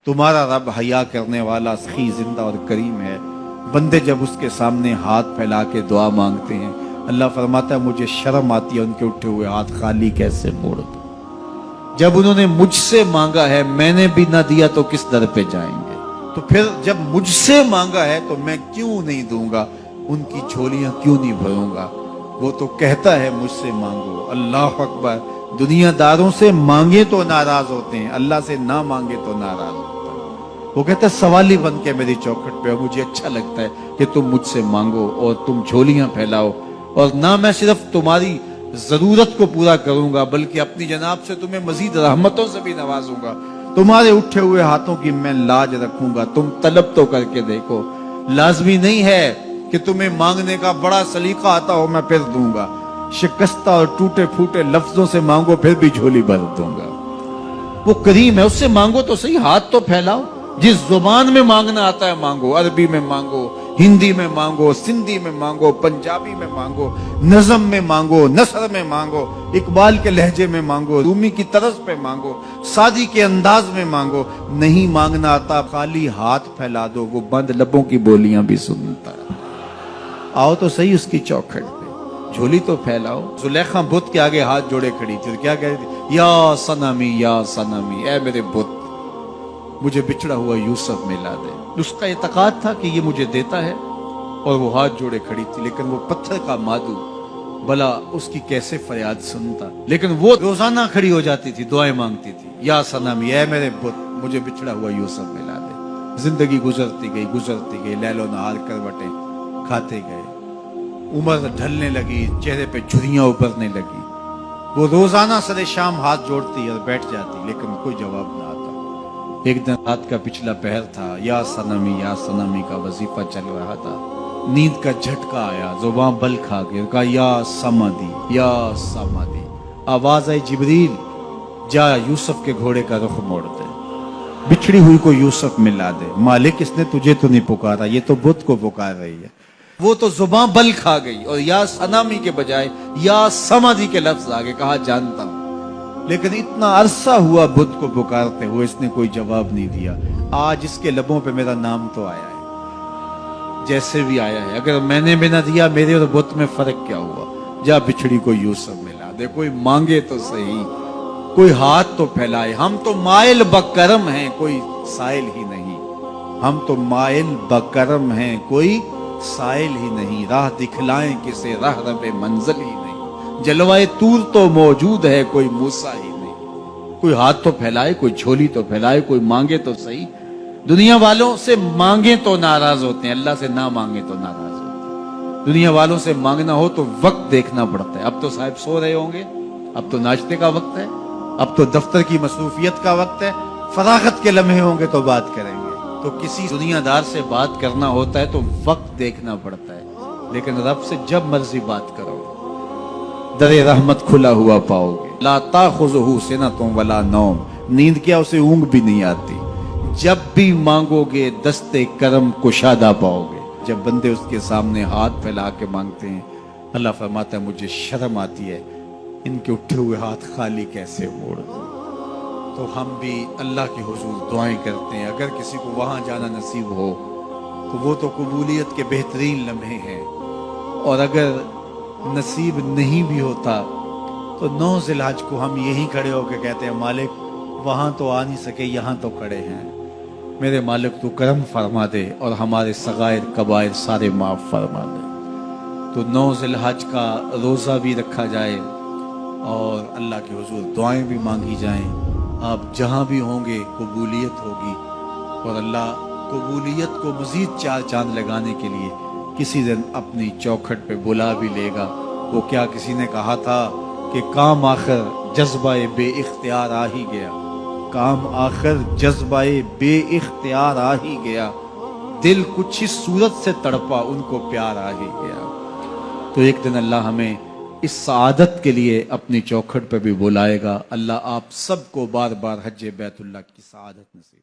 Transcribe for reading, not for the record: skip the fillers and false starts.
तुम्हारा रब हया करने वाला सखी जिंदा और करीम है। बंदे जब उसके सामने हाथ फैला के दुआ मांगते हैं, अल्लाह फरमाता है मुझे शर्म आती है उनके उठे हुए हाथ खाली कैसे मोड़ दूं। जब उन्होंने मुझसे मांगा है मैंने भी ना दिया तो किस दर पे जाएंगे। तो फिर जब मुझसे मांगा है तो मैं क्यों नहीं दूंगा, उनकी झोलियां क्यों नहीं भरूंगा। वो तो कहता है मुझसे मांगो। अल्लाह अकबर। दुनियादारों से मांगे तो नाराज होते हैं, अल्लाह से ना मांगे तो नाराज होता है। वो कहता है सवाली बन के मेरी चौखट पे, मुझे अच्छा लगता है कि तुम मुझसे मांगो और तुम झोलियां फैलाओ, और ना मैं सिर्फ तुम्हारी जरूरत को पूरा करूंगा बल्कि अपनी जनाब से तुम्हें मजीद रहमतों से भी नवाजूंगा। तुम्हारे उठे हुए हाथों की मैं लाज रखूंगा, तुम तलब तो करके देखो। लाजमी नहीं है कि तुम्हें मांगने का बड़ा सलीका आता हो मैं फिर दूंगा। शिकस्ता और टूटे फूटे लफ्जों से मांगो फिर भी झोली भर दूंगा। वो करीम है, उससे मांगो तो सही, हाथ तो फैलाओ। जिस जुबान में मांगना आता है मांगो, अरबी में मांगो, हिंदी में मांगो, सिंधी में मांगो, पंजाबी में मांगो, नज़म में मांगो, नसर में मांगो, इकबाल के लहजे में मांगो, रूमी की तरज पे मांगो, सादी के अंदाज में मांगो। नहीं मांगना आता खाली हाथ फैला दो, वो बंद लबों की बोलियां भी सुनता है। आओ तो सही उसकी चौखट पे, झोली तो फैलाओ। जुलेखा बुत के आगे हाथ जोड़े खड़ी थी, क्या कह रही थी? या सनमी या सनमी, ए मेरे बुत मुझे बिछड़ा हुआ यूसुफ मिला दे। उसका एतकाद था कि ये मुझे देता है और वो हाथ जोड़े खड़ी थी, लेकिन वो पत्थर का मादू भला उसकी कैसे फरियाद सुनता। लेकिन वो रोजाना खड़ी हो जाती थी, दुआएं मांगती थी, या सनमी ए मेरे बुत मुझे बिछड़ा हुआ यूसुफ मिला दे। जिंदगी गुजरती गई, लैलो नहार करवटें खाते गए, उम्र ढलने लगी, चेहरे पे झुर्रियां उभरने लगी। वो रोजाना सरे शाम हाथ जोड़ती और बैठ जाती, लेकिन कोई जवाब ना आता। एक दिन रात का पिछला पहर था, या सनमी का वजीफा चल रहा था। नींद का झटका आया, जुबान बल खा गई, कहा या समादी। आवाज आई जिब्रील जा यूसुफ के घोड़े का रुख मोड़ दे, बिछड़ी हुई को यूसुफ मिला दे। मालिक इसने तुझे तो नहीं पुकारा, ये तो बुत को पुकार रही है। वो तो जुबान बल खा गई और या सनामी के बजाय या समाधि के लफ्ज आगे कहा जानता हूं। लेकिन इतना अरसा हुआ बुद्ध को पुकारते हुए, इसने कोई जवाब नहीं दिया। आज इसके लबों पे मेरा नाम तो आया है, जैसे भी आया है। अगर मैंने भी ना दिया, मेरे और बुद्ध में फर्क क्या हुआ। जा बिछड़ी को यूसुफ मिला दे। कोई मांगे तो सही, कोई हाथ तो फैलाए। हम तो माइल बकरम हैं, कोई साइल ही नहीं। हम तो माइल बकरम हैं, कोई साइल ही नहीं। राह दिखलाएं किसे, राह रबे मंजिल ही नहीं। जलवाए तूर तो मौजूद है, कोई मूसा ही नहीं। कोई हाथ तो फैलाए, कोई झोली तो फैलाए, कोई मांगे तो सही। दुनिया वालों से मांगे तो नाराज होते हैं, अल्लाह से ना मांगे तो नाराज होते हैं। दुनिया वालों से मांगना हो तो वक्त देखना पड़ता है। अब तो साहब सो रहे होंगे, अब तो नाश्ते का वक्त है, अब तो दफ्तर की मसरूफियत का वक्त है। फरागत के लम्हे होंगे तो बात करेंगे। तो किसी दुनियादार से बात करना होता है तो वक्त देखना पड़ता है, लेकिन रब से जब मर्जी बात करो दरे रहमत खुला हुआ पाओगे। ला ताखुज़ुहु सिनतुन वला नौम, नींद क्या उसे ऊंघ भी नहीं आती। जब भी मांगोगे दस्ते करम कुशादा पाओगे। जब बंदे उसके सामने हाथ फैला के मांगते हैं, अल्लाह फरमाता है मुझे शर्म आती है इनके उठे हुए हाथ खाली कैसे मोड़ दूं। तो हम भी अल्लाह के हुजूर दुआएं करते हैं। अगर किसी को वहां जाना नसीब हो तो वो तो कबूलियत के बेहतरीन लम्हे हैं, और अगर नसीब नहीं भी होता तो 9 ज़िलहज को हम यहीं खड़े होकर कहते हैं मालिक वहां तो आ नहीं सके, यहाँ तो खड़े हैं। मेरे मालिक तू करम फरमा दे और हमारे सगायर कबायर सारे माफ फरमा दे। तो 9 ज़िलहज का रोज़ा भी रखा जाए और अल्लाह के हुजूर दुआएं भी मांगी जाएं। आप जहां भी होंगे कबूलियत होगी, और अल्लाह कबूलियत को मजीद 4 चांद लगाने के लिए किसी दिन अपनी चौखट पे बुला भी लेगा। वो क्या किसी ने कहा था कि काम आखिर जज्बाए बे इख्तियार आ ही गया। काम आखिर जज्बाए बे इख्तियार आ ही गया। दिल कुछ इस सूरत से तड़पा उनको प्यार आ ही गया। तो एक दिन अल्लाह हमें इस सआदत के लिए अपनी चौखट पे भी बुलाएगा। अल्लाह आप सबको बार बार हज बैतुल्लाह की सआदत नसीब